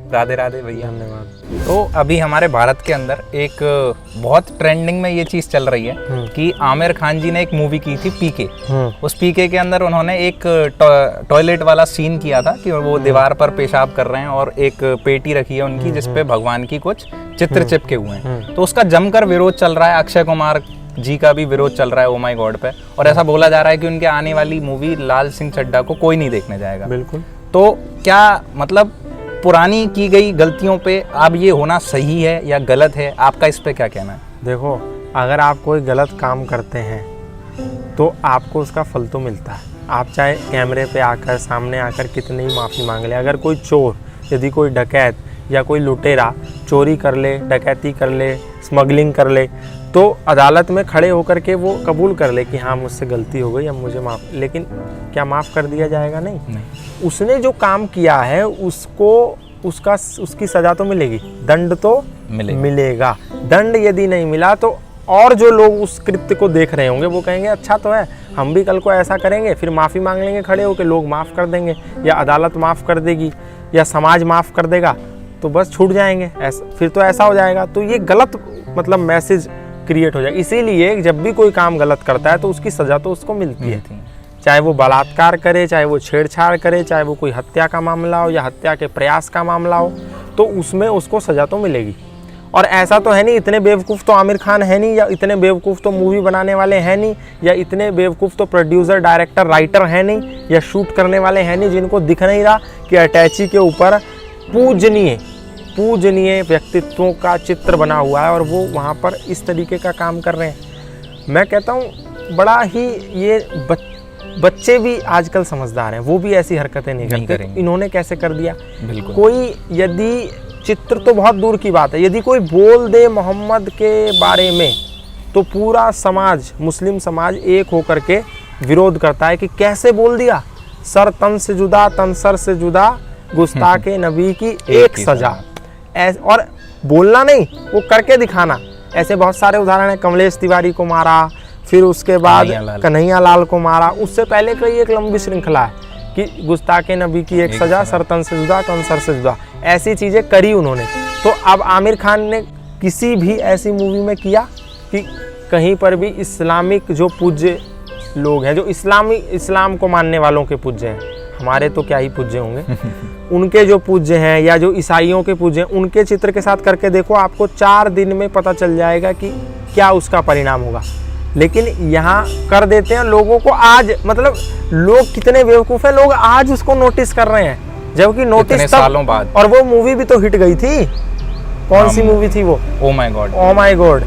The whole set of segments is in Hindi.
राधे राधे भैया। धन्यवाद। तो अभी हमारे भारत के अंदर एक बहुत ट्रेंडिंग में ये चीज़ चल रही है कि आमिर खान जी ने एक मूवी की थी पीके। उस पीके के अंदर उन्होंने एक टॉयलेट वाला सीन किया था कि वो दीवार पर पेशाब कर रहे हैं और एक पेटी रखी है उनकी जिसपे भगवान की कुछ चित्र चिपके हुए हैं। तो उसका जमकर विरोध चल रहा है, अक्षय कुमार जी का भी विरोध चल रहा है ओ माय गॉड पे, और ऐसा बोला जा रहा है कि उनके आने वाली मूवी लाल सिंह चड्ढा को कोई नहीं देखने जाएगा। बिल्कुल। तो क्या मतलब पुरानी की गई गलतियों पे अब ये होना सही है या गलत है, आपका इस पे क्या कहना है? देखो, अगर आप कोई गलत काम करते हैं तो आपको उसका फल तो मिलता है। आप चाहे कैमरे पे आकर सामने आकर कितनी ही माफ़ी मांग ले, अगर कोई चोर, यदि कोई डकैत या कोई लुटेरा चोरी कर ले, डकैती कर ले, स्मगलिंग कर ले, तो अदालत में खड़े होकर के वो कबूल कर ले कि हाँ मुझसे गलती हो गई, अब मुझे माफ़, लेकिन क्या माफ़ कर दिया जाएगा? नहीं। उसने जो काम किया है उसको उसकी सज़ा तो मिलेगी, दंड तो मिलेगा। दंड यदि नहीं मिला तो और जो लोग उस कृत्य को देख रहे होंगे वो कहेंगे अच्छा तो है, हम भी कल को ऐसा करेंगे, फिर माफ़ी मांग लेंगे खड़े होकर, लोग माफ़ कर देंगे या अदालत माफ़ कर देगी या समाज माफ़ कर देगा, तो बस छूट जाएंगे, ऐसा फिर तो ऐसा हो जाएगा। तो ये गलत मतलब मैसेज क्रिएट हो जाएगा। इसीलिए जब भी कोई काम गलत करता है तो उसकी सज़ा तो उसको मिलती है, चाहे वो बलात्कार करे, चाहे वो छेड़छाड़ करे, चाहे वो कोई हत्या का मामला हो या हत्या के प्रयास का मामला हो, तो उसमें उसको सज़ा तो मिलेगी। और ऐसा तो है नहीं, इतने बेवकूफ़ तो आमिर खान है नहीं, या इतने बेवकूफ़ तो मूवी बनाने वाले हैं नहीं, या इतने बेवकूफ़ तो प्रोड्यूसर, डायरेक्टर, राइटर है नहीं, या शूट करने वाले हैं नहीं, जिनको दिख नहीं रहा कि अटैची के ऊपर पूजनीय व्यक्तित्वों का चित्र बना हुआ है और वो वहाँ पर इस तरीके का काम कर रहे हैं। मैं कहता हूँ बड़ा ही ये बच्चे भी आजकल समझदार हैं, वो भी ऐसी हरकतें नहीं करते। इन्होंने कैसे कर दिया? कोई यदि चित्र तो बहुत दूर की बात है, यदि कोई बोल दे मोहम्मद के बारे में तो पूरा समाज, मुस्लिम समाज एक होकर के विरोध करता है कि कैसे बोल दिया, सर तन से जुदा, तन सर से जुदा, गुस्ताखे नबी की एक सजा। और बोलना नहीं, वो करके दिखाना। ऐसे बहुत सारे उदाहरण हैं। कमलेश तिवारी को मारा, फिर उसके बाद कन्हैया लाल को मारा, उससे पहले कई एक लंबी श्रृंखला है कि गुस्ताखे नबी की एक सजा, सर तन से जुदा, तन सर से जुदा, ऐसी चीज़ें करी उन्होंने। तो अब आमिर खान ने किसी भी ऐसी मूवी में किया कि कहीं पर भी इस्लामिक जो पूज्य लोग हैं, जो इस्लाम को मानने वालों के पूज्य हैं, हमारे तो क्या ही पूज्य होंगे, उनके जो पूज्य हैं या जो ईसाइयों के पूज्य हैं, उनके चित्र के साथ करके देखो, आपको 4 दिन में पता चल जाएगा कि क्या उसका परिणाम होगा। लेकिन यहाँ कर देते हैं लोगों को। आज मतलब लोग कितने बेवकूफ़ हैं, लोग आज उसको नोटिस कर रहे हैं, जबकि नोटिस तब सालों बाद। और वो मूवी भी तो हिट गई थी। कौन सी मूवी थी वो? Oh my God. Oh my God,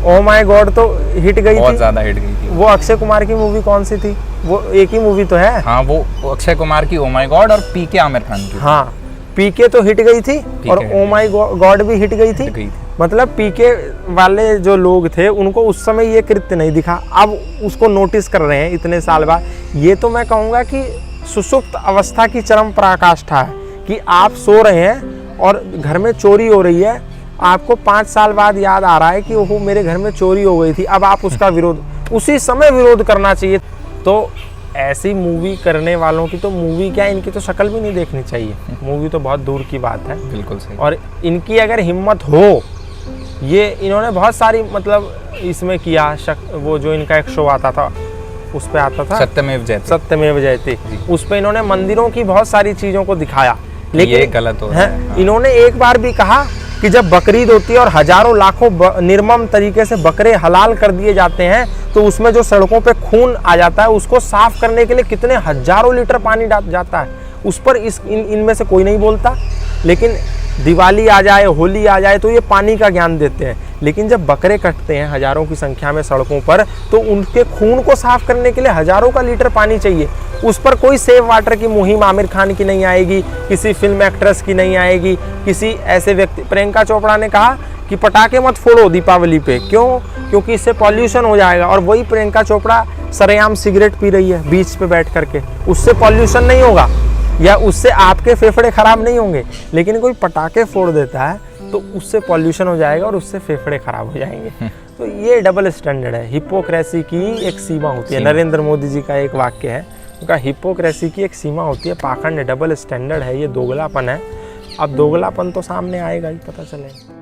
oh my God तो हिट गई थी, बहुत ज़्यादा हिट गई थी। वो अक्षय कुमार की मूवी कौन सी थी? वो एक ही मूवी तो है। हाँ, वो अक्षय कुमार की ओ माय गॉड और पीके आमिर खान की। हाँ, पीके तो हिट गई थी और ओ माय गॉड भी हिट गई थी। मतलब पीके वाले जो लोग थे उनको उस समय ये कृत्य नहीं दिखा, अब उसको नोटिस कर रहे हैं इतने साल बाद। ये तो मैं कहूँगा कि सुषुप्त अवस्था की चरम पराकाष्ठा है कि आप सो रहे हैं और घर में चोरी हो रही है, आपको 5 साल बाद याद आ रहा है कि ओहो मेरे घर में चोरी हो गई थी, अब आप उसका विरोध उसी समय विरोध करना चाहिए। तो ऐसी मूवी करने वालों की तो मूवी क्या, इनकी तो शक्ल भी नहीं देखनी चाहिए। मूवी तो बहुत दूर की बात है। बिल्कुल सही। और इनकी अगर हिम्मत हो, ये इन्होंने बहुत सारी मतलब इसमें किया, वो जो इनका एक शो आता था उस पे आता था सत्यमेव जयते, उस पे इन्होंने मंदिरों की बहुत सारी चीज़ों को दिखाया। लेकिन ये गलत हो है। इन्होंने एक बार भी कहा कि जब बकरीद होती है और हजारों लाखों निर्मम तरीके से बकरे हलाल कर दिए जाते हैं तो उसमें जो सड़कों पे खून आ जाता है उसको साफ करने के लिए कितने हजारों लीटर पानी जाता है, उस पर इनमें से कोई नहीं बोलता। लेकिन दिवाली आ जाए, होली आ जाए तो ये पानी का ज्ञान देते हैं। लेकिन जब बकरे कटते हैं हजारों की संख्या में सड़कों पर तो उनके खून को साफ करने के लिए हजारों का लीटर पानी चाहिए। उस पर कोई सेव वाटर की मुहिम आमिर खान की नहीं आएगी, किसी फिल्म एक्ट्रेस की नहीं आएगी, किसी ऐसे व्यक्ति। प्रियंका चोपड़ा ने कहा कि पटाखे मत फोड़ो दीपावली पे, क्यों? क्योंकि इससे पॉल्यूशन हो जाएगा। और वही प्रियंका चोपड़ा सरेआम सिगरेट पी रही है बीच पे बैठ करके, उससे पॉल्यूशन नहीं होगा या उससे आपके फेफड़े खराब नहीं होंगे। लेकिन कोई पटाखे फोड़ देता है तो उससे पॉल्यूशन हो जाएगा और उससे फेफड़े खराब हो जाएंगे। तो ये डबल स्टैंडर्ड है, हिपोक्रेसी की एक सीमा होती है। नरेंद्र मोदी जी का एक वाक्य है, उनका हिपोक्रेसी की एक सीमा होती है, पाखंड, डबल स्टैंडर्ड है, ये दोगलापन है। अब दोगलापन तो सामने आएगा ही, पता चलेगा।